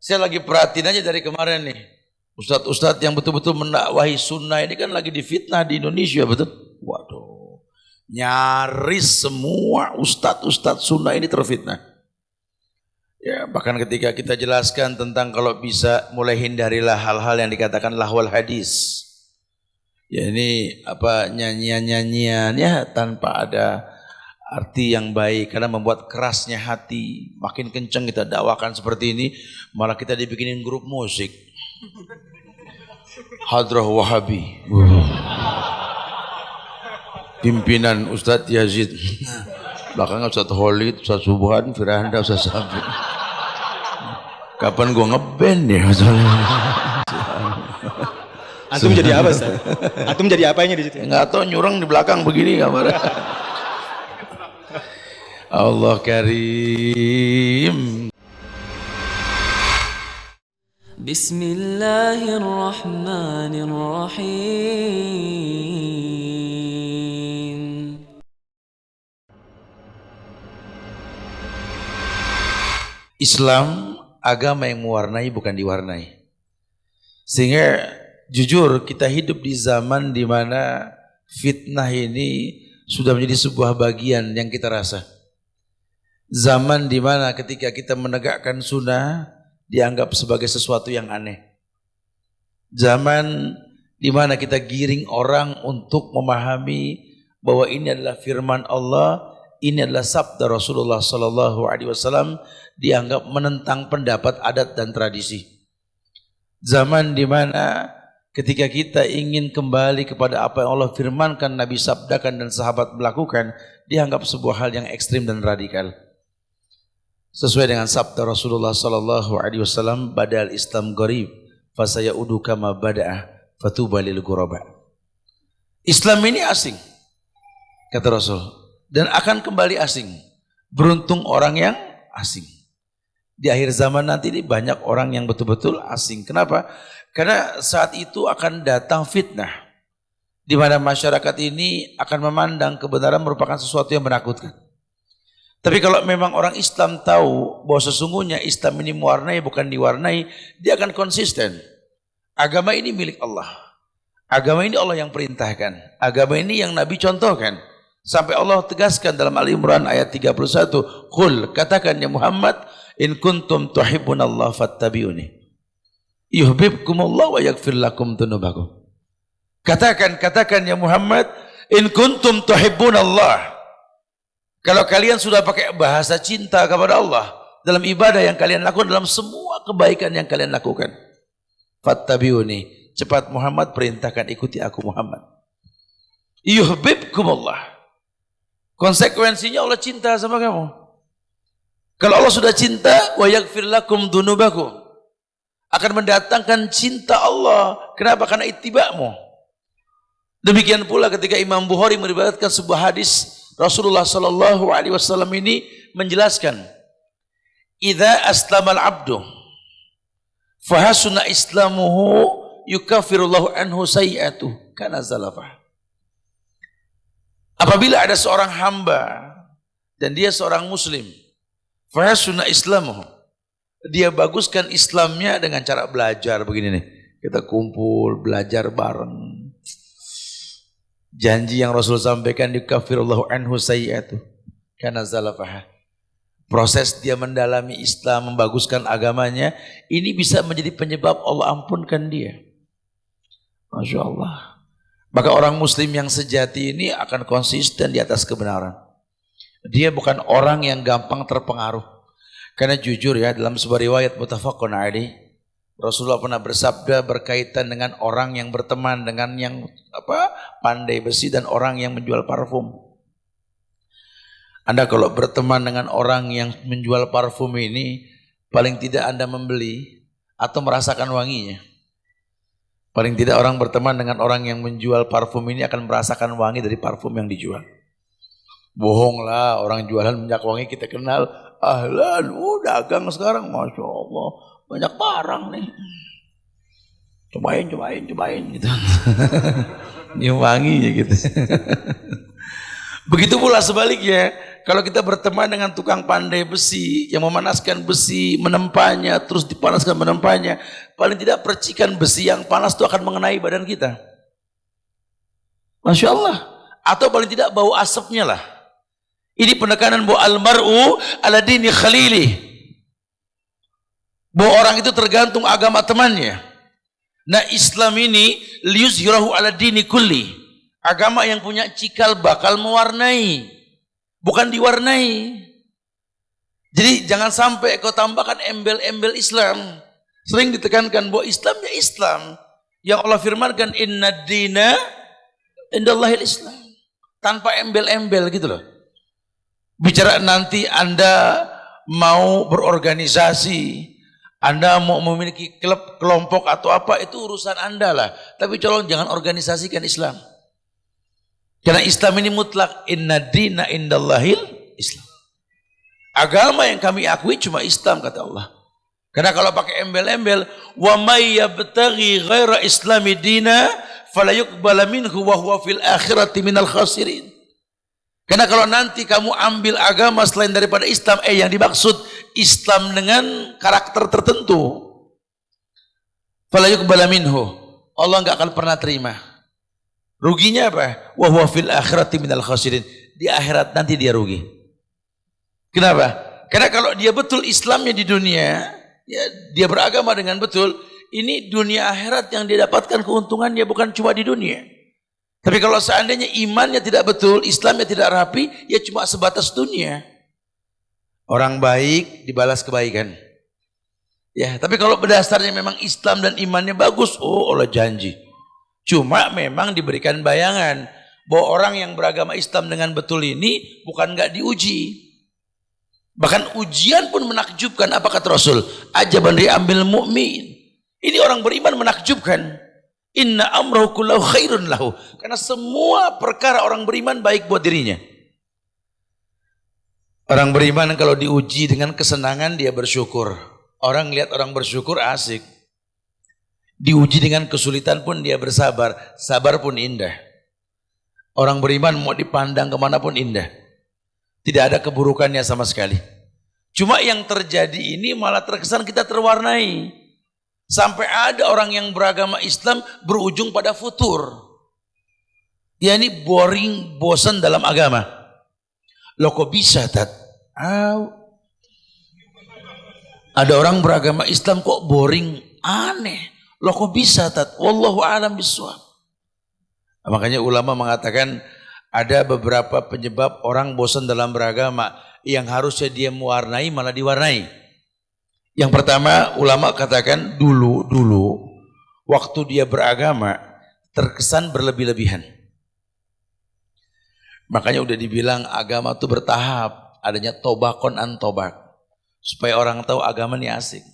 Saya lagi perhatiin aja dari kemarin nih. Ustadz-ustadz yang betul-betul mendakwahi sunnah ini kan lagi difitnah di Indonesia, betul? Waduh, nyaris semua ustadz-ustadz sunnah ini terfitnah. Ya, bahkan ketika kita jelaskan tentang kalau bisa mulai hindarilah hal-hal yang dikatakan lahwal hadis. Ya ini apa nyanyian-nyanyian ya tanpa ada arti yang baik karena membuat kerasnya hati. Makin kencang kita dakwakan seperti ini, malah kita dibikinin grup musik. Hadrah Wahabi. Pimpinan Ustadz Yazid. Belakangnya Ustadz Khalid, Ustadz Subhan, Firanda, Ustadz Sabi. Kapan gua ngeband ya masalahnya? Antum jadi apa, Ustaz? Antum jadi apanya di situ? Enggak tahu, nyurang di belakang begini gambar. Allah Karim. Bismillahirrahmanirrahim. Islam agama yang mewarnai bukan diwarnai. Sehingga jujur kita hidup di zaman di mana fitnah ini sudah menjadi sebuah bagian yang kita rasa. Zaman di mana ketika kita menegakkan sunnah dianggap sebagai sesuatu yang aneh. Zaman di mana kita giring orang untuk memahami bahwa ini adalah firman Allah, ini adalah sabda Rasulullah sallallahu alaihi wasallam, dianggap menentang pendapat adat dan tradisi. Zaman di mana ketika kita ingin kembali kepada apa yang Allah firmankan, Nabi sabdakan dan sahabat melakukan, dianggap sebuah hal yang ekstrim dan radikal. Sesuai dengan sabda Rasulullah sallallahu alaihi wasallam, badal Islam gharib fa sayaudu kama bada'ah fatuba lil ghuraba. Islam ini asing, kata Rasul, dan akan kembali asing. Beruntung orang yang asing. Di akhir zaman nanti ini banyak orang yang betul-betul asing. Kenapa? Karena saat itu akan datang fitnah, di mana masyarakat ini akan memandang kebenaran merupakan sesuatu yang menakutkan. Tapi kalau memang orang Islam tahu bahwa sesungguhnya Islam ini mewarnai bukan diwarnai, dia akan konsisten. Agama ini milik Allah. Agama ini Allah yang perintahkan. Agama ini yang Nabi contohkan. Sampai Allah tegaskan dalam Al-Imran ayat 31, "Qul," katakan ya Muhammad, "in kuntum tuhibbunallah fattabi'uni. Yuhibbukumullah wa yaghfir lakum dzunubakum." Katakan ya Muhammad, "In kuntum tuhibbunallah." Kalau kalian sudah pakai bahasa cinta kepada Allah dalam ibadah yang kalian lakukan, dalam semua kebaikan yang kalian lakukan, fattabi'uni, cepat Muhammad perintahkan ikuti aku Muhammad. Yuhibbukumullah. Konsekuensinya Allah cinta sama kamu. Kalau Allah sudah cinta, wa yaghfir lakum dzunubakum, akan mendatangkan cinta Allah. Kenapa? Karena ittiba'mu. Demikian pula ketika Imam Bukhari meriwayatkan sebuah hadis, Rasulullah sallallahu alaihi wasallam ini menjelaskan, "Idza aslamal 'abdu fa hasuna islamuhu yukaffirullahu anhu sayyi'atuhu kana zalafah." Apabila ada seorang hamba dan dia seorang muslim, fa hasuna islamuhu, dia baguskan Islamnya dengan cara belajar begini nih. Kita kumpul belajar bareng. Janji yang Rasul sampaikan, yukaffirullahu anhu sayyi'atuh kana zalafah. Proses dia mendalami Islam, membaguskan agamanya, ini bisa menjadi penyebab Allah ampunkan dia. Masya Allah. Maka orang muslim yang sejati ini akan konsisten di atas kebenaran. Dia bukan orang yang gampang terpengaruh. Karena jujur ya, dalam sebuah riwayat muttafaqun alaih, Rasulullah pernah bersabda berkaitan dengan orang yang berteman dengan yang pandai besi dan orang yang menjual parfum. Anda kalau berteman dengan orang yang menjual parfum ini, paling tidak Anda membeli atau merasakan wanginya. Paling tidak orang berteman dengan orang yang menjual parfum ini akan merasakan wangi dari parfum yang dijual. Bohonglah, orang jualan minyak wangi kita kenal. Ahlan, dagang sekarang, Masya Allah, banyak barang nih. Cobain gitu. Ini wangi ya gitu. Begitu pula sebaliknya, kalau kita berteman dengan tukang pandai besi yang memanaskan besi, menempanya, terus dipanaskan menempanya, paling tidak percikan besi yang panas itu akan mengenai badan kita. Masya Allah. Atau paling tidak bau asapnya lah. Ini penekanan bahwa almar'u ala dini khalili. Bahwa orang itu tergantung agama temannya. Nah Islam ini liyuzhirahu ala dini kulli. Agama yang punya cikal bakal mewarnai, bukan diwarnai. Jadi jangan sampai kau tambahkan embel-embel Islam. Sering ditekankan bahwa Islam ya Islam. Yang Allah firmankan inna dina indallahil Islam. Tanpa embel-embel gitu loh. Bicara nanti Anda mau berorganisasi, Anda mau memiliki klub, kelompok atau apa, itu urusan Anda lah. Tapi tolong jangan organisasikan Islam. Karena Islam ini mutlak, inna dina indallahil Islam. Agama yang kami akui cuma Islam kata Allah. Karena kalau pakai embel-embel, wa may yabtaghi ghaira islami dina fala yuqbala minhu wa huwa fil akhirati minal khasirin. Karena kalau nanti kamu ambil agama selain daripada Islam, yang dimaksud Islam dengan karakter tertentu, fala yuqbala minhu, Allah enggak akan pernah terima. Ruginya apa? Wa huwa fil akhirati minal khasirin. Di akhirat nanti dia rugi. Kenapa? Karena kalau dia betul Islamnya di dunia, ya, dia beragama dengan betul, ini dunia akhirat yang dia dapatkan keuntungannya bukan cuma di dunia. Tapi kalau seandainya imannya tidak betul, Islamnya tidak rapi, ya cuma sebatas dunia. Orang baik dibalas kebaikan. Ya, tapi kalau berdasarnya memang Islam dan imannya bagus, Allah janji. Cuma memang diberikan bayangan bahwa orang yang beragama Islam dengan betul ini bukan nggak diuji. Bahkan ujian pun menakjubkan. Apa kata Rasul? Ajaban ri'ambil mu'min. Ini orang beriman menakjubkan. Inna amrahu kullahu khairun lahu. Karena semua perkara orang beriman baik buat dirinya. Orang beriman kalau diuji dengan kesenangan dia bersyukur. Orang lihat orang bersyukur asik. Diuji dengan kesulitan pun dia bersabar. Sabar pun indah. Orang beriman mau dipandang kemanapun indah. Tidak ada keburukannya sama sekali. Cuma yang terjadi ini malah terkesan kita terwarnai. Sampai ada orang yang beragama Islam berujung pada futur. Ya ini boring, bosan dalam agama. Loh kok bisa tat? Ada orang beragama Islam kok boring, aneh. Loh kok bisa tat? Wallahu a'lam bishawab. Makanya ulama mengatakan ada beberapa penyebab orang bosan dalam beragama yang harusnya dia mewarnai malah diwarnai. Yang pertama ulama katakan dulu waktu dia beragama terkesan berlebih-lebihan. Makanya udah dibilang agama itu bertahap, adanya tobakon an tobak. Supaya orang tahu agama ini asik.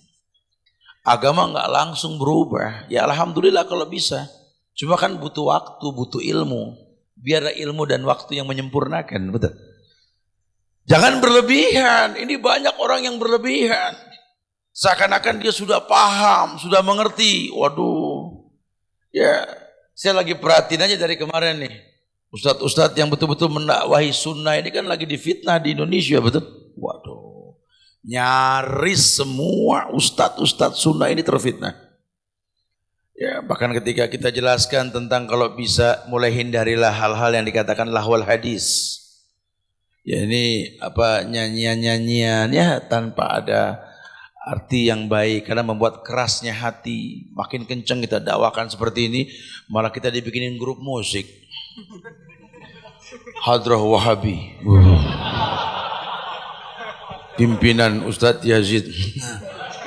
Agama nggak langsung berubah, ya alhamdulillah kalau bisa. Cuma kan butuh waktu, butuh ilmu. Biar ilmu dan waktu yang menyempurnakan, betul. Jangan berlebihan. Ini banyak orang yang berlebihan. Seakan-akan dia sudah paham, sudah mengerti. Waduh. Ya, saya lagi perhatiin aja dari kemarin nih. Ustadz-ustadz yang betul-betul mendakwahi sunnah ini kan lagi difitnah di Indonesia, betul. Waduh. Nyaris semua ustadz-ustadz sunnah ini terfitnah. Ya, bahkan ketika kita jelaskan tentang kalau bisa mulai hindarilah hal-hal yang dikatakan lahwal hadis. Ya ini apa nyanyian-nyanyian ya tanpa ada arti yang baik karena membuat kerasnya hati. Makin kencang kita dakwakan seperti ini, malah kita dibikinin grup musik. Hadrah Wahabi. Pimpinan Ustadz Yazid.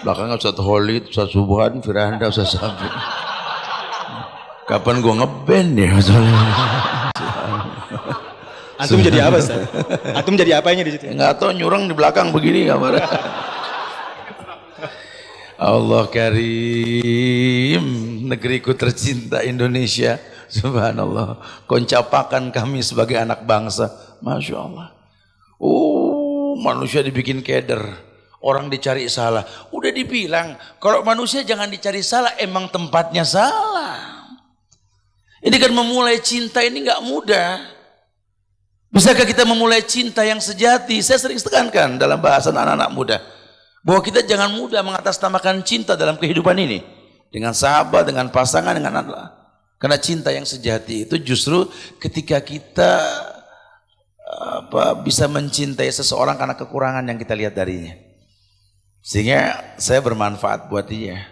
Belakangnya Ustadz Khalid, Ustadz Subhan, Firanda, Ustadz Sabi. Kapan gua ngeband ya? Antum jadi apa, Ustaz? Antum jadi apanya di situ? Enggak tahu, nyurang di belakang begini gambarnya. Allah Karim, negeriku tercinta Indonesia. Subhanallah. Kau capakan kami sebagai anak bangsa. Masya Allah. Manusia dibikin keder. Orang dicari salah. Udah dibilang, kalau manusia jangan dicari salah, emang tempatnya salah. Ini kan memulai cinta ini nggak mudah. Bisakah kita memulai cinta yang sejati? Saya sering tekankan dalam bahasan anak-anak muda, bahwa kita jangan mudah mengatasnamakan cinta dalam kehidupan ini. Dengan sahabat, dengan pasangan, dengan anak. Karena cinta yang sejati itu justru ketika kita bisa mencintai seseorang karena kekurangan yang kita lihat darinya. Sehingga saya bermanfaat buat dia.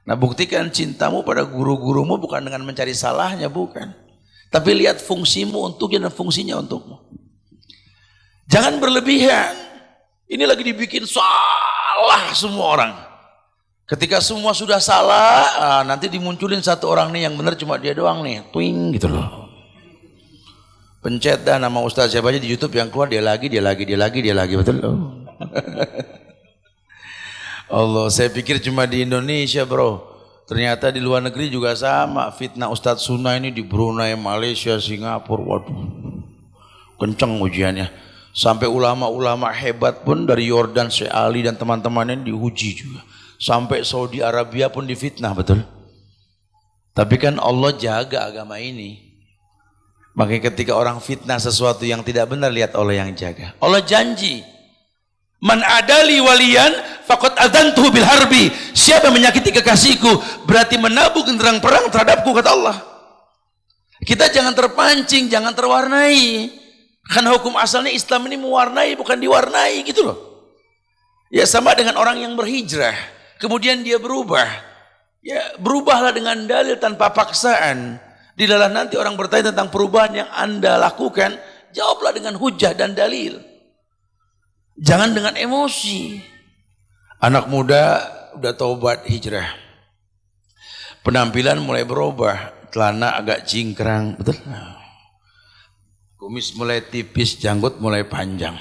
Nah, buktikan cintamu pada guru-gurumu bukan dengan mencari salahnya, bukan. Tapi lihat fungsimu untuknya dan fungsinya untukmu. Jangan berlebihan. Ini lagi dibikin salah semua orang. Ketika semua sudah salah, nanti dimunculin satu orang nih yang benar cuma dia doang nih. Twing gitu loh. Pencet dah nama ustaz siapa aja di YouTube yang keluar dia lagi, betul loh. Allah, saya pikir cuma di Indonesia, bro. Ternyata di luar negeri juga sama. Fitnah Ustadz Sunnah ini di Brunei, Malaysia, Singapura. Waduh, kenceng ujiannya. Sampai ulama-ulama hebat pun dari Yordan, Syekh Ali dan teman-temannya diuji juga. Sampai Saudi Arabia pun difitnah, betul. Tapi kan Allah jaga agama ini. Makanya ketika orang fitnah sesuatu yang tidak benar, lihat Allah yang jaga. Allah janji, man adali waliyan faqad adzantuhu bil harbi. Siapa menyakiti kekasihku berarti menabuh genderang perang terhadapku, kata Allah. Kita jangan terpancing, jangan terwarnai. Karena hukum asalnya Islam ini mewarnai bukan diwarnai, gitu loh. Ya sama dengan orang yang berhijrah, kemudian dia berubah. Ya berubahlah dengan dalil tanpa paksaan. Dilalah nanti orang bertanya tentang perubahan yang Anda lakukan, jawablah dengan hujah dan dalil. Jangan dengan emosi. Anak muda udah taubat hijrah, penampilan mulai berubah, celana agak cingkrang, betul? Kumis mulai tipis, janggut mulai panjang.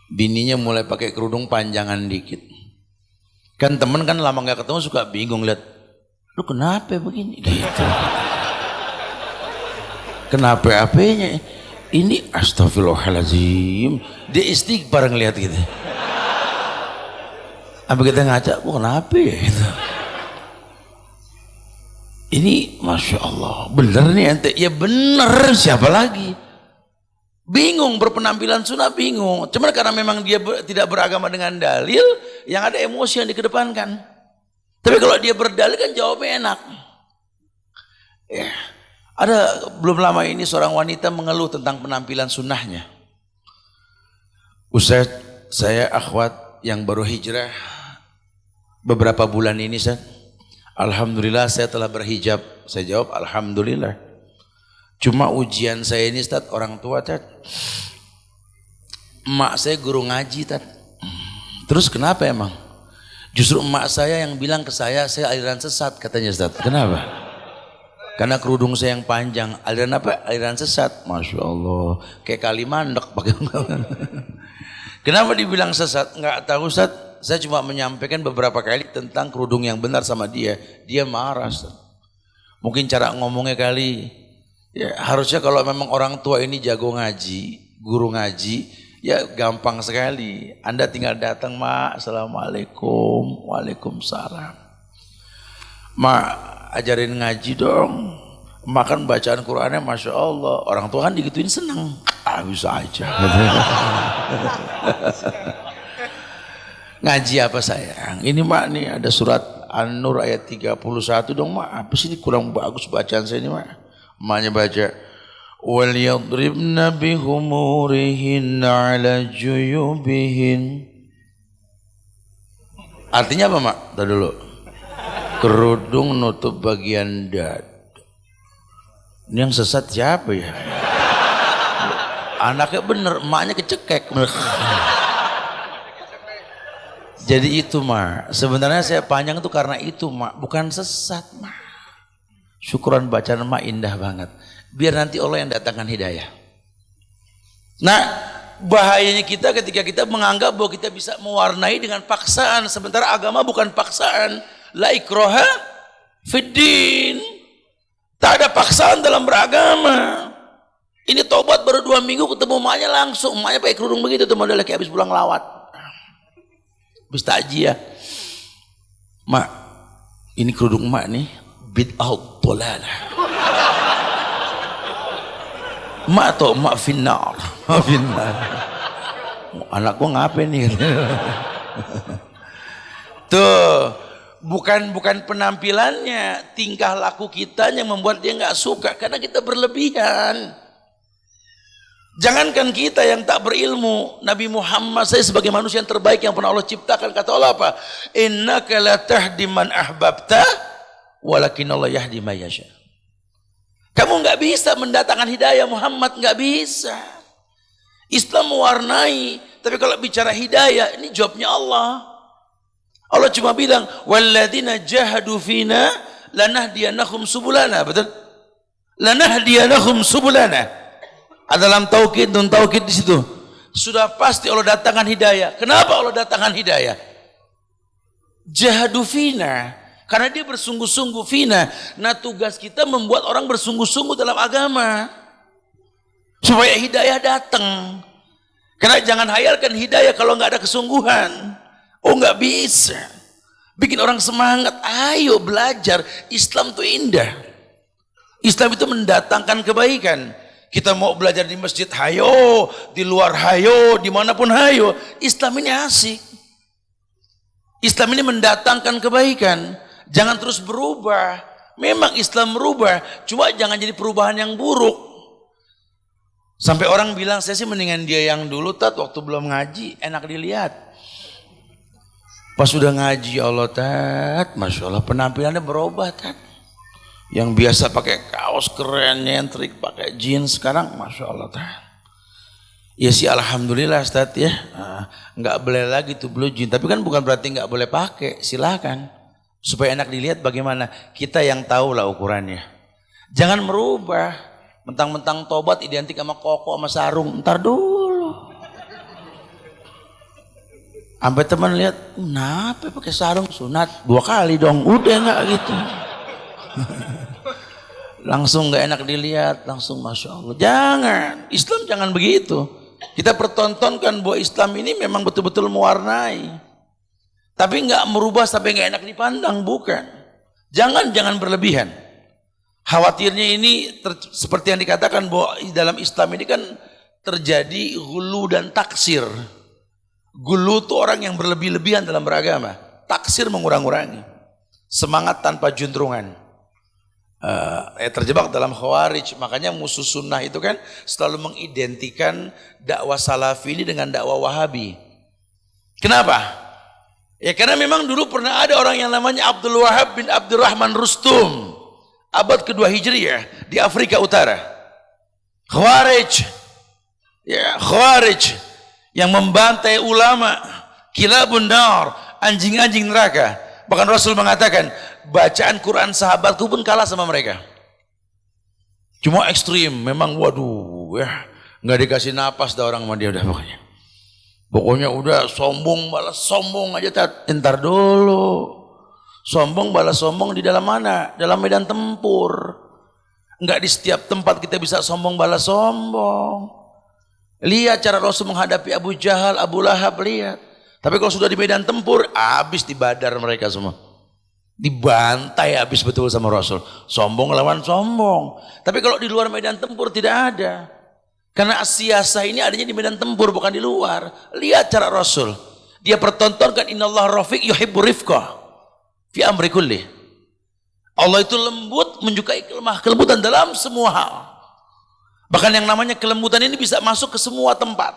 Bininya mulai pakai kerudung panjangan dikit. Kan temen kan lama nggak ketemu suka bingung lihat, lu kenapa begini? Gitu. Kenapa apanya? Ini astagfirullahaladzim. Dia istighfar ngelihat gitu. Apa kita ngaca, kenapa ya? Gitu. Ini Masya Allah, bener nih ente. Ya bener, siapa lagi? Bingung, berpenampilan sunnah bingung. Cuma karena memang dia tidak beragama dengan dalil, yang ada emosi yang dikedepankan. Tapi kalau dia berdalil kan jawabnya enak. Ya. Ada belum lama ini seorang wanita mengeluh tentang penampilan sunnahnya. Ustaz, saya akhwat yang baru hijrah beberapa bulan ini, Ustaz. Alhamdulillah saya telah berhijab. Saya jawab alhamdulillah. Cuma ujian saya ini, Ustaz, orang tua, Ustaz. Emak saya guru ngaji, Ustaz. Terus kenapa emang? Justru emak saya yang bilang ke saya aliran sesat, katanya, Ustaz. Kenapa? Karena kerudung saya yang panjang. Aliran apa? Aliran sesat. Masya Allah. Kayak kali mandek. Kenapa dibilang sesat? Enggak tahu, Ustaz. Saya cuma menyampaikan beberapa kali tentang kerudung yang benar sama dia. Dia marah, Ustaz. Mungkin cara ngomongnya kali. Ya, harusnya kalau memang orang tua ini jago ngaji, guru ngaji, ya gampang sekali. Anda tinggal datang, Mak, assalamualaikum, waalaikumsalam. Mak, ajarin ngaji dong. Makan bacaan Qurannya Masya Allah. Orang tua kan digituin senang. Bisa aja. Ngaji apa sayang? Ini Mak nih ada surat An-Nur ayat 31 dong, Mak. Apa sih ini kurang bagus bacaan saya ini, Mak? Emaknya baca, وَلْيَضْرِبْنَ بِخُمُورِهِنَّ عَلَى جُيُوبِهِنَّ. Artinya apa, Mak? Tadi dulu. Kerudung nutup bagian dada. Ini yang sesat siapa ya? Anaknya bener, emaknya kecekek. Jadi itu, Mak. Sebenarnya saya panjang itu karena itu, Mak. Bukan sesat, Mak. Syukuran bacaan Mak indah banget. Biar nanti Allah yang datangkan hidayah. Nah, bahayanya kita ketika kita menganggap bahwa kita bisa mewarnai dengan paksaan. Sementara agama bukan paksaan. La ikroha fiddin. Tak ada paksaan dalam beragama. Ini tobat baru 2 minggu ketemu emaknya langsung. Emaknya pakai kerudung begitu tuh modelnya kayak habis pulang lawat. Habis takjiah. Mak, ini kerudung emak nih bid'ah dhalalah. Mak atau mak finnar. Finnar. Anak gua ngapain nih? Tuh, bukan penampilannya, tingkah laku kita yang membuat dia nggak suka karena kita berlebihan. Jangankan kita yang tak berilmu, Nabi Muhammad saya sebagai manusia yang terbaik yang pernah Allah ciptakan, kata Allah apa? Innaka la tahdi man ahbabta walakin Allah yahdi may yasha. Kamu nggak bisa mendatangkan hidayah Muhammad, nggak bisa. Islam mewarnai, tapi kalau bicara hidayah ini jawabnya Allah. Allah cuma bilang walladzina jahadu fina lanahdiyanahum subulana, betul? Lanahdiyanahum subulana. Ada dalam taukid dan taukid di situ. Sudah pasti Allah datangkan hidayah. Kenapa Allah datangkan hidayah? Jahadu fina, karena dia bersungguh-sungguh fina. Nah, tugas kita membuat orang bersungguh-sungguh dalam agama supaya hidayah datang. Karena jangan hayalkan hidayah kalau nggak ada kesungguhan. Oh, nggak bisa. Bikin orang semangat. Ayo belajar. Islam itu indah. Islam itu mendatangkan kebaikan. Kita mau belajar di masjid, hayo, di luar hayo, dimanapun hayo. Islam ini asik. Islam ini mendatangkan kebaikan. Jangan terus berubah. Memang Islam berubah, cuma jangan jadi perubahan yang buruk. Sampai orang bilang, saya sih mendingan dia yang dulu, Tat, waktu belum ngaji, enak dilihat. Pas sudah ngaji, Allah, Tat, Masya Allah, penampilannya berubah, Tat. Yang biasa pakai kaos keren, nyentrik, pakai jeans, sekarang Masya Allah. Ya sih Alhamdulillah Ustaz ya, nggak boleh lagi tuh blue jeans. Tapi kan bukan berarti nggak boleh pakai, silakan. Supaya enak dilihat bagaimana, kita yang tahu lah ukurannya. Jangan merubah, mentang-mentang tobat identik sama koko sama sarung, ntar dulu. Sampai teman lihat, kenapa pakai sarung sunat 2 kali dong, udah nggak gitu. Langsung gak enak dilihat, langsung Masya Allah. Jangan, Islam jangan begitu. Kita pertontonkan bahwa Islam ini memang betul-betul mewarnai, tapi gak merubah sampai gak enak dipandang, bukan. Jangan berlebihan. Khawatirnya ini seperti yang dikatakan bahwa dalam Islam ini kan terjadi ghulu dan taksir. Ghulu itu orang yang berlebih-lebihan dalam beragama, taksir mengurang-urangi, semangat tanpa juntrungan. Terjebak dalam khawarij. Makanya musuh sunnah itu kan selalu mengidentikan dakwah salafi ini dengan dakwah wahabi. Kenapa? Ya karena memang dulu pernah ada orang yang namanya Abdul Wahab bin Abdurrahman Rustum, abad kedua Hijriyah di Afrika Utara. Khawarij, ya Khawarij yang membantai ulama, kilabun nar, anjing-anjing neraka. Bahkan Rasul mengatakan bacaan Quran sahabatku pun kalah sama mereka. Cuma ekstrim, memang waduh ya, nggak dikasih napas dah orang sama dia udah pokoknya. Pokoknya udah sombong balas sombong aja, entar dulu. Sombong balas sombong di dalam mana? Dalam medan tempur. Nggak di setiap tempat kita bisa sombong balas sombong. Lihat cara Rasul menghadapi Abu Jahal, Abu Lahab, lihat. Tapi kalau sudah di medan tempur, habis dibadar mereka semua. Dibantai habis betul sama Rasul. Sombong lawan sombong. Tapi kalau di luar medan tempur tidak ada. Karena as-siyasah ini adanya di medan tempur, bukan di luar. Lihat cara Rasul. Dia pertontonkan innallaha rafiq yuhibbu rifqah fi amri kulli. Allah itu lembut, menyukai kelembutan dalam semua hal. Bahkan yang namanya kelembutan ini bisa masuk ke semua tempat.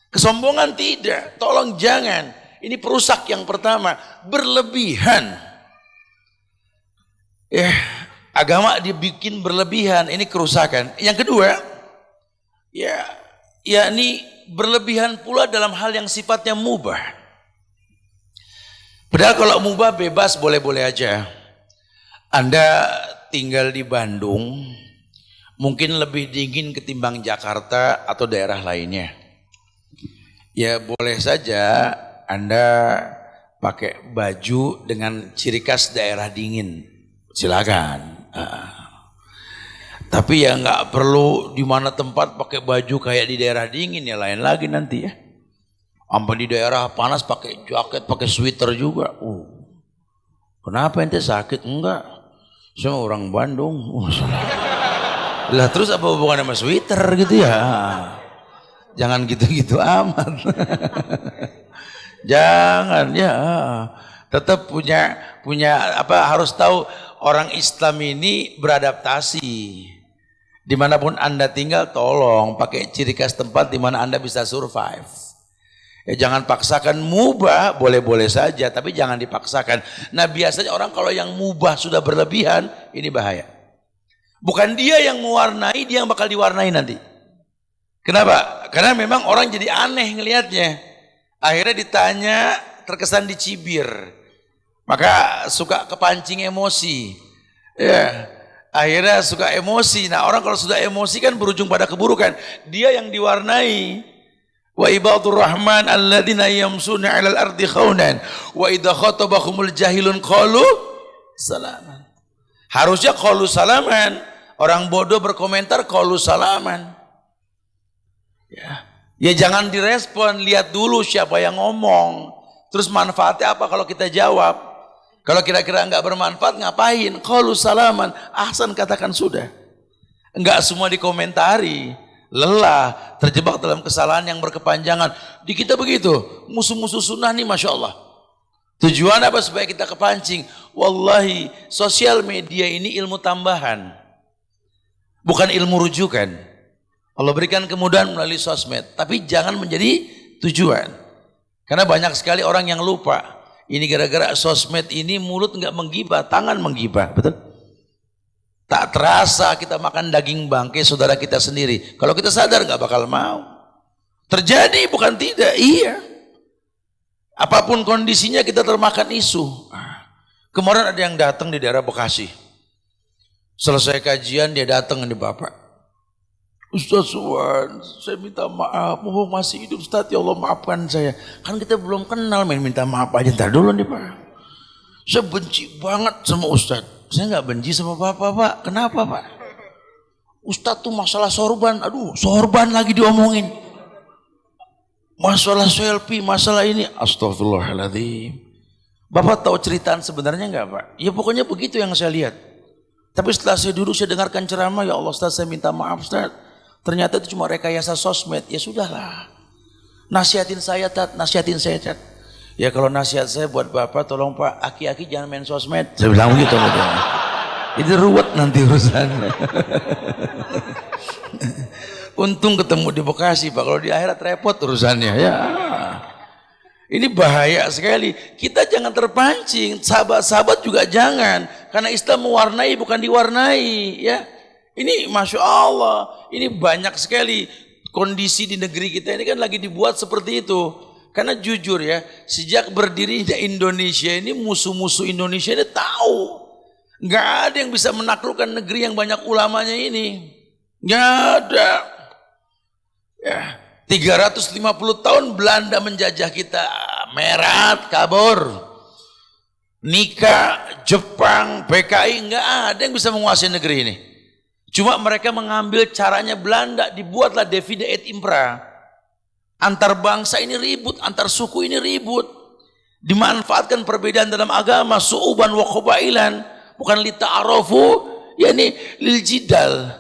Kesombongan tidak, tolong jangan. Ini perusak yang pertama, berlebihan. Agama dibikin berlebihan, ini kerusakan. Yang kedua, ini berlebihan pula dalam hal yang sifatnya mubah. Padahal kalau mubah bebas boleh-boleh aja. Anda tinggal di Bandung, mungkin lebih dingin ketimbang Jakarta atau daerah lainnya. Ya boleh saja Anda pakai baju dengan ciri khas daerah dingin, silakan. Tapi ya nggak perlu di mana tempat pakai baju kayak di daerah dingin, ya lain lagi nanti ya. Sampai di daerah panas pakai jaket, pakai sweater juga. Kenapa ente sakit? Enggak, saya orang Bandung. Lah terus apa hubungannya sama sweater gitu ya? Jangan gitu-gitu amat. Jangan ya. Tetap punya apa, harus tahu orang Islam ini beradaptasi. Dimanapun Anda tinggal, tolong pakai ciri khas tempat di mana Anda bisa survive. Ya jangan paksakan. Mubah boleh-boleh saja, tapi jangan dipaksakan. Nah biasanya orang kalau yang mubah sudah berlebihan, ini bahaya. Bukan dia yang mewarnai, dia yang bakal diwarnai nanti. Kenapa? Karena memang orang jadi aneh ngelihatnya. Akhirnya ditanya, terkesan dicibir. Maka suka kepancing emosi. Ya. Akhirnya suka emosi. Nah orang kalau sudah emosi kan berujung pada keburukan. Dia yang diwarnai. Wa ibadur rahman alladzina yamsuna 'alal ardi khaunan wa idza khatabahumul jahilun qalu salaman. Harusnya qalu salaman. Orang bodoh berkomentar qalu salaman. Ya jangan direspon, lihat dulu siapa yang ngomong. Terus manfaatnya apa kalau kita jawab? Kalau kira-kira enggak bermanfaat ngapain? Qalu salaman, ahsan katakan sudah. Enggak semua dikomentari. Lelah, terjebak dalam kesalahan yang berkepanjangan. Di kita begitu, musuh-musuh sunnah nih Masya Allah. Tujuan apa? Supaya kita kepancing. Wallahi, sosial media ini ilmu tambahan. Bukan ilmu rujukan. Allah berikan kemudahan melalui sosmed. Tapi jangan menjadi tujuan. Karena banyak sekali orang yang lupa. Ini gara-gara sosmed ini mulut enggak menggibah, tangan menggibah, betul? Tak terasa kita makan daging bangkai saudara kita sendiri. Kalau kita sadar enggak bakal mau. Terjadi bukan tidak, iya. Apapun kondisinya kita termakan isu. Kemarin ada yang datang di daerah Bekasi. Selesai kajian dia datang nih Bapak. Ustaz Wan, saya minta maaf, mumpung masih hidup Ustaz, ya Allah maafkan saya. Kan kita belum kenal, main minta maaf aja. Ntar dulu nih Pak. Saya benci banget sama Ustaz. Saya nggak benci sama Bapak Pak. Kenapa Pak? Ustaz tuh masalah sorban, aduh sorban lagi diomongin. Masalah selfie, masalah ini, astagfirullahaladzim. Bapak tahu ceritaan sebenarnya nggak Pak? Ya pokoknya begitu yang saya lihat. Tapi setelah saya duduk, saya dengarkan ceramah, ya Allah Ustaz saya minta maaf Ustaz. Ternyata itu cuma rekayasa sosmed. Ya sudahlah. Nasihatin saya Tat, nasihatin saya Tat. Ya kalau nasihat saya buat Bapak, tolong Pak, aki-aki jangan main sosmed. Saya bilang begitu. Itu ruwet nanti urusannya. Untung ketemu di Bekasi Pak, kalau di akhirat repot urusannya. Ya. Ini bahaya sekali. Kita jangan terpancing, sahabat-sahabat juga jangan. Karena Islam mewarnai bukan diwarnai, ya. Ini Masya Allah, ini banyak sekali kondisi di negeri kita ini kan lagi dibuat seperti itu. Karena jujur ya, sejak berdirinya Indonesia ini, musuh-musuh Indonesia ini tahu. Nggak ada yang bisa menaklukkan negeri yang banyak ulamanya ini. Nggak ada. Ya, 350 tahun Belanda menjajah kita. Merat, kabur. Nikah, Jepang, PKI, nggak ada yang bisa menguasai negeri ini. Cuma mereka mengambil caranya Belanda, dibuatlah divide et impera. Antar bangsa ini ribut, antar suku ini ribut. Dimanfaatkan perbedaan dalam agama, su'uban wa qabailan, bukan li ta'arufu, yakni lil jidal.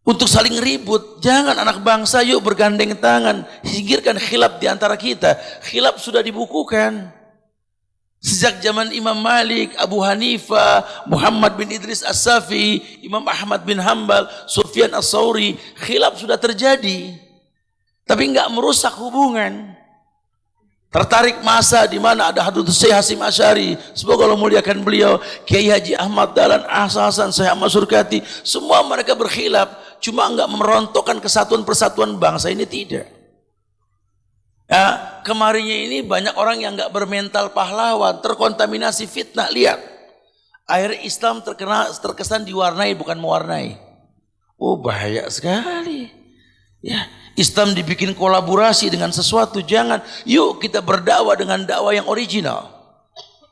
Untuk saling ribut. Jangan anak bangsa yuk bergandeng tangan, singkirkan khilaf di antara kita. Khilaf sudah dibukukan. Sejak zaman Imam Malik, Abu Hanifah, Muhammad bin Idris As-Safi, Imam Ahmad bin Hanbal, Sufyan As-Sauri, khilaf sudah terjadi. Tapi enggak merusak hubungan. Tertarik masa di mana ada Hadratus Syekh Hasyim Asy'ari, semoga Allah muliakan beliau, Kiai Haji Ahmad Dahlan, Hasan, Syekh Ahmad Surkati, semua mereka berkhilaf, cuma enggak merontokkan kesatuan persatuan bangsa ini, tidak. Ya, kemarinnya ini banyak orang yang enggak bermental pahlawan, terkontaminasi fitnah. Lihat, akhirnya Islam terkesan diwarnai bukan mewarnai. Oh bahaya sekali. Ya, Islam dibikin kolaborasi dengan sesuatu. Jangan. Yuk kita berdakwah dengan dakwah yang original.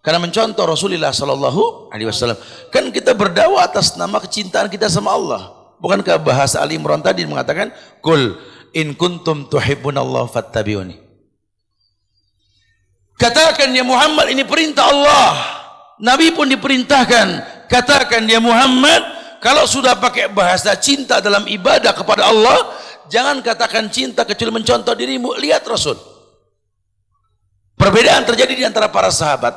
Karena mencontoh Rasulullah Sallallahu Alaihi Wasallam. Kan kita berdakwah atas nama kecintaan kita sama Allah. Bukankah bahasa Ali Imran tadi mengatakan, Qul in kuntum tuhibbunallah fattabi'uni. Katakan ya Muhammad, ini perintah Allah. Nabi pun diperintahkan. Katakan ya Muhammad, Kalau sudah pakai bahasa cinta dalam ibadah kepada Allah, jangan katakan cinta kecuali mencontoh dirimu. Lihat Rasul. Perbedaan terjadi di antara para sahabat.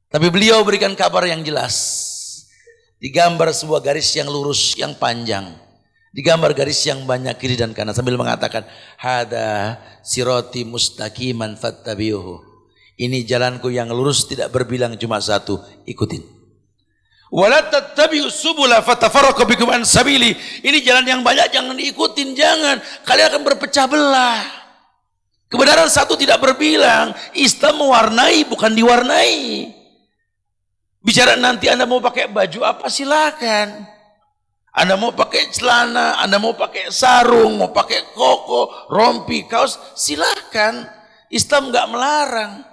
Tapi beliau berikan kabar yang jelas. Digambar sebuah garis yang lurus, yang panjang. Digambar garis yang banyak kiri dan kanan sambil mengatakan, hada sirati mustaqiman fattabi'uhu. Ini jalanku yang lurus, tidak berbilang cuma satu, ikutin. Wala tattabi'us subula fatafarraqu bikum an sabili. Ini jalan yang banyak, jangan diikutin, jangan. Kalian akan berpecah belah. Kebenaran satu tidak berbilang. Islam mewarnai, bukan diwarnai. Bicara nanti Anda mau pakai baju apa silakan. Anda mau pakai celana, Anda mau pakai sarung, mau pakai koko, rompi, kaos, silakan. Islam nggak melarang.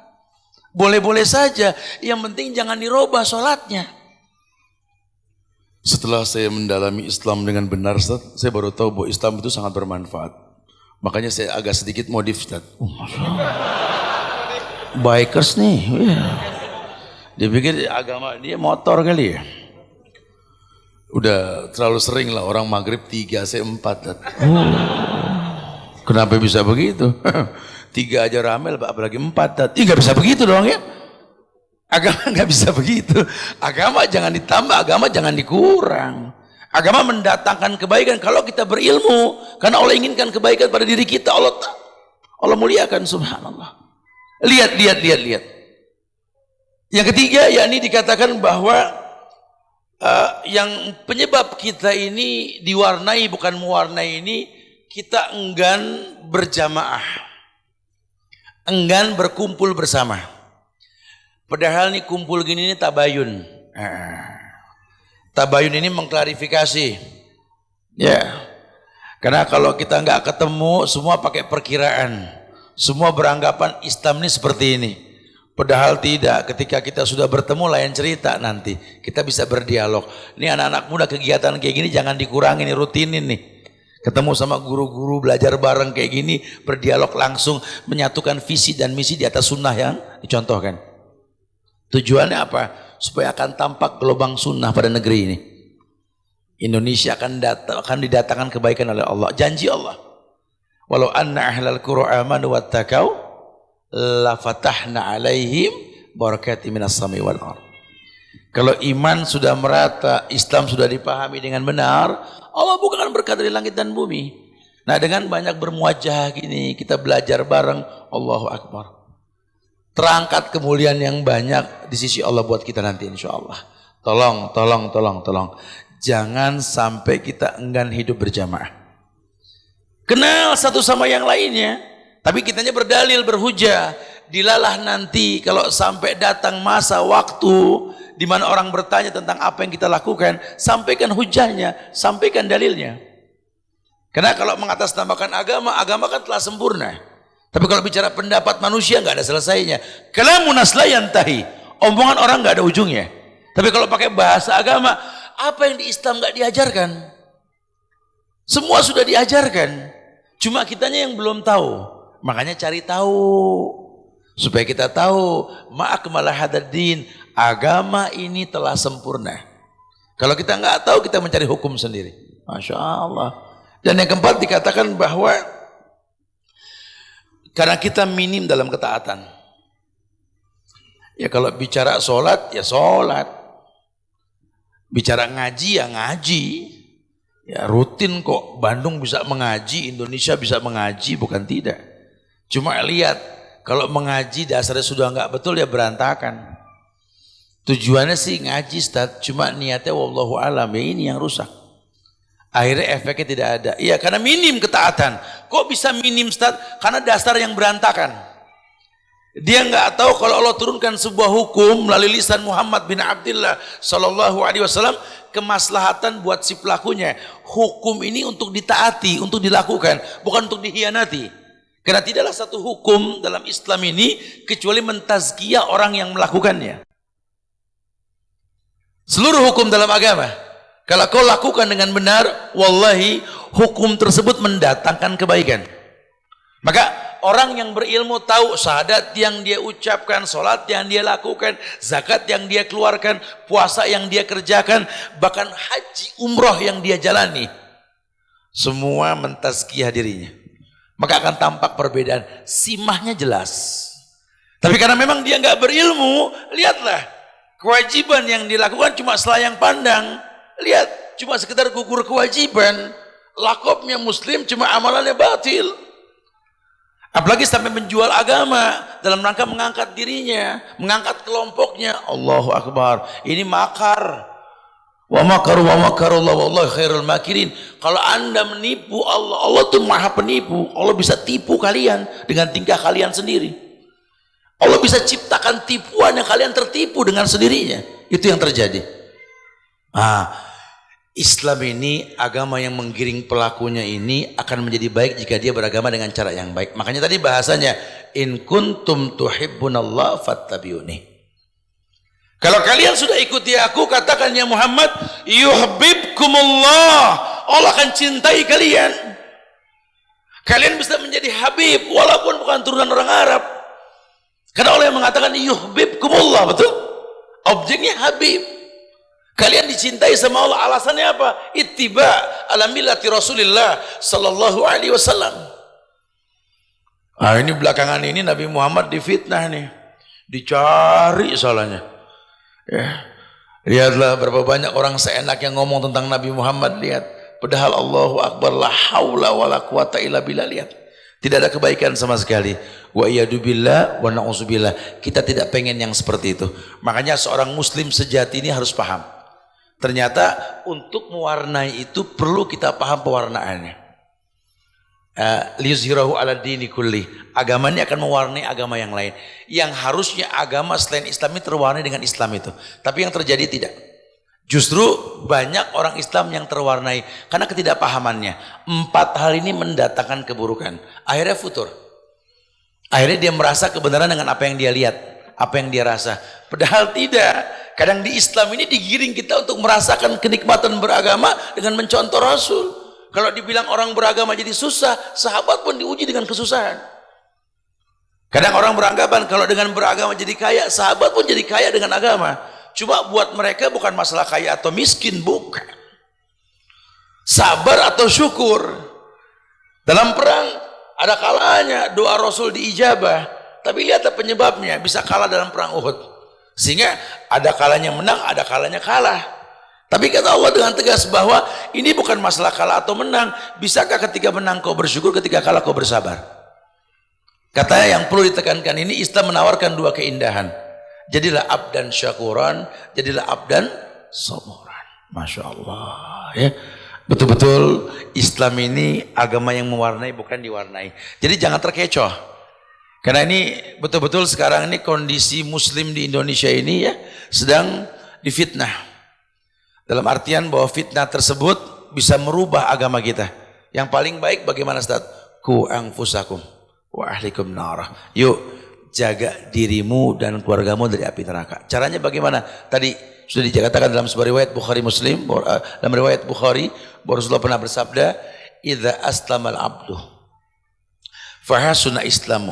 Boleh-boleh saja. Yang penting jangan dirubah sholatnya. Setelah saya mendalami Islam dengan benar, Ustaz, saya baru tahu bahwa Islam itu sangat bermanfaat. Makanya saya agak sedikit modif, Ustaz. Bikers nih. Dia pikir agama dia motor kali ya. Udah terlalu sering lah orang maghrib 3, saya 4. Kenapa bisa begitu? 3 aja ramel, apalagi 4. Nggak bisa begitu dong ya. Agama nggak bisa begitu. Agama jangan ditambah, agama jangan dikurang. Agama mendatangkan kebaikan kalau kita berilmu. Karena Allah inginkan kebaikan pada diri kita. Allah muliakan, subhanallah. Lihat. Yang ketiga, yakni dikatakan bahwa yang penyebab kita ini diwarnai bukan mewarnai ini, kita enggan berjamaah, enggan berkumpul bersama. Padahal nih kumpul gini ini tabayun. Tabayun ini mengklarifikasi, ya. Karena kalau kita nggak ketemu, semua pakai perkiraan, semua beranggapan Islam ini seperti ini. Padahal tidak, ketika kita sudah bertemu lain cerita nanti. Kita bisa berdialog. Ini anak-anak muda kegiatan kayak gini jangan dikurangi, rutinin nih. Ketemu sama guru-guru, belajar bareng kayak gini, berdialog langsung, menyatukan visi dan misi di atas sunnah yang dicontohkan. Tujuannya apa? Supaya akan tampak gelombang sunnah pada negeri ini. Indonesia akan didatangkan kebaikan oleh Allah. Janji Allah. Walau anna ahlal qura amanu wattaqau la fatahna alaihim barakati minas sami wal ardh. Kalau iman sudah merata, Islam sudah dipahami dengan benar, Allah bukan berkat dari langit dan bumi. Nah, dengan banyak bermuajah gini, kita belajar bareng, Allahu Akbar. Terangkat kemuliaan yang banyak di sisi Allah buat kita nanti insyaallah. Tolong. Jangan sampai kita enggan hidup berjamaah. Kenal satu sama yang lainnya. Tapi kitanya berdalil, berhujah. Dilalah nanti kalau sampai datang masa waktu di mana orang bertanya tentang apa yang kita lakukan, sampaikan hujahnya, sampaikan dalilnya. Karena kalau mengatasnamakan agama, agama kan telah sempurna. Tapi kalau bicara pendapat manusia nggak ada selesainya. Kalamun la yantahi. Omongan orang nggak ada ujungnya. Tapi kalau pakai bahasa agama, apa yang di Islam nggak diajarkan? Semua sudah diajarkan. Cuma kitanya yang belum tahu. Makanya cari tahu supaya kita tahu ma'akmala hadaddin, agama ini telah sempurna. Kalau kita nggak tahu, kita mencari hukum sendiri. Masya Allah. Dan yang keempat dikatakan bahwa karena kita minim dalam ketaatan. Ya kalau bicara sholat ya sholat, bicara ngaji ya ngaji. Ya rutin kok, Bandung bisa mengaji, Indonesia bisa mengaji, bukan tidak. Cuma lihat, kalau mengaji dasarnya sudah nggak betul ya berantakan. Tujuannya sih ngaji Ustaz, cuma niatnya wallahu alam, ya ini yang rusak. Akhirnya efeknya tidak ada. Iya, karena minim ketaatan. Kok bisa minim Ustaz? Karena dasar yang berantakan. Dia nggak tahu kalau Allah turunkan sebuah hukum melalui lisan Muhammad bin Abdullah sallallahu alaihi wasallam, kemaslahatan buat si pelakunya. Hukum ini untuk ditaati, untuk dilakukan, bukan untuk dihianati. Karena tidaklah satu hukum dalam Islam ini kecuali mentazkiyah orang yang melakukannya. Seluruh hukum dalam agama, kalau kau lakukan dengan benar, wallahi hukum tersebut mendatangkan kebaikan. Maka orang yang berilmu tahu syahadat yang dia ucapkan, sholat yang dia lakukan, zakat yang dia keluarkan, puasa yang dia kerjakan, bahkan haji umroh yang dia jalani, semua mentazkiyah dirinya. Maka akan tampak perbedaan, simahnya jelas. Tapi karena memang dia nggak berilmu, lihatlah kewajiban yang dilakukan cuma selayang pandang. Lihat, cuma sekedar gugur kewajiban. Lakopnya muslim cuma amalannya batil. Apalagi sampai menjual agama dalam rangka mengangkat dirinya, mengangkat kelompoknya. Allahu Akbar. Ini makar. Wa makaru wa makarullah wallahu khairul makirin. Kalau Anda menipu Allah, Allah itu maha penipu. Allah bisa tipu kalian dengan tingkah kalian sendiri. Allah bisa ciptakan tipuan yang kalian tertipu dengan sendirinya. Itu yang terjadi. Islam ini agama yang menggiring pelakunya ini akan menjadi baik jika dia beragama dengan cara yang baik. Makanya tadi bahasanya in kuntum tuhibbunallah fattabi'uni. Kalau kalian sudah ikuti aku, katakan ya Muhammad, yuhibbukumullah. Allah akan cintai kalian. Kalian bisa menjadi habib walaupun bukan turunan orang Arab. Karena Allah yang mengatakan yuhibbukumullah, betul? Objeknya habib. Kalian dicintai sama Allah, alasannya apa? Ittiba ala millati Rasulillah sallallahu alaihi wasallam. Ini belakangan ini Nabi Muhammad difitnah nih. Dicari salahnya. Ya. Lihatlah berapa banyak orang seenak yang ngomong tentang Nabi Muhammad, lihat. Padahal Allahu Akbar, la haula wala quwata illa billah, lihat. Tidak ada kebaikan sama sekali. Wa iyadu billah wa na'udzubillah. Kita tidak pengen yang seperti itu. Makanya seorang muslim sejati ini harus paham. Ternyata untuk mewarnai itu perlu kita paham pewarnaannya. Liyuzhirahu ala dini kulli. Agama ini akan mewarnai agama yang lain. Yang harusnya agama selain Islam ini terwarnai dengan Islam itu. Tapi yang terjadi tidak. Justru banyak orang Islam yang terwarnai karena ketidakpahamannya. 4 hal ini mendatangkan keburukan. Akhirnya futur. Akhirnya dia merasa kebenaran dengan apa yang dia lihat, apa yang dia rasa. Padahal tidak. Kadang di Islam ini digiring kita untuk merasakan kenikmatan beragama dengan mencontoh Rasul. Kalau dibilang orang beragama jadi susah, sahabat pun diuji dengan kesusahan. Kadang orang beranggapan kalau dengan beragama jadi kaya, sahabat pun jadi kaya dengan agama. Cuma buat mereka bukan masalah kaya atau miskin, bukan. Sabar atau syukur. Dalam perang ada kalanya doa Rasul diijabah, tapi lihatlah penyebabnya, bisa kalah dalam perang Uhud. Sehingga ada kalanya menang, ada kalanya kalah. Tapi kata Allah dengan tegas bahwa ini bukan masalah kalah atau menang. Bisakah ketika menang kau bersyukur, ketika kalah kau bersabar? Katanya yang perlu ditekankan ini, Islam menawarkan 2 keindahan. Jadilah abdan syakuran, jadilah abdan saburan. Masya Allah ya. Betul-betul Islam ini agama yang mewarnai, bukan diwarnai. Jadi jangan terkecoh. Karena ini betul-betul sekarang ini kondisi muslim di Indonesia ini ya sedang difitnah. Dalam artian bahwa fitnah tersebut bisa merubah agama kita. Yang paling baik bagaimana Ustaz? Ku anfusakum wa ahlikum narah. Yuk jaga dirimu dan keluargamu dari api neraka. Caranya bagaimana? Tadi sudah dikatakan dalam sebuah riwayat Bukhari Muslim, dalam riwayat Bukhari, Rasulullah pernah bersabda, "Idza aslamal abdu fa hasuna islamu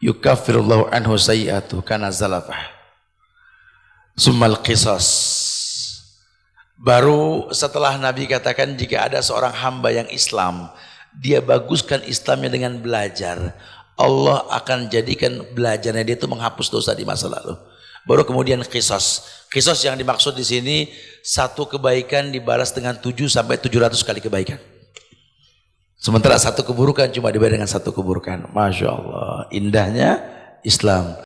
yukaffirullahu anhu sayyi'atuhu kana zalafah. Summal qisas." Baru setelah Nabi katakan jika ada seorang hamba yang Islam, dia baguskan Islamnya dengan belajar, Allah akan jadikan belajarnya dia itu menghapus dosa di masa lalu. Baru kemudian qisas. Qisas yang dimaksud di sini satu kebaikan dibalas dengan 7 sampai 700 kali kebaikan. Sementara satu keburukan cuma dibayar dengan 1 keburukan. Masya Allah, indahnya Islam.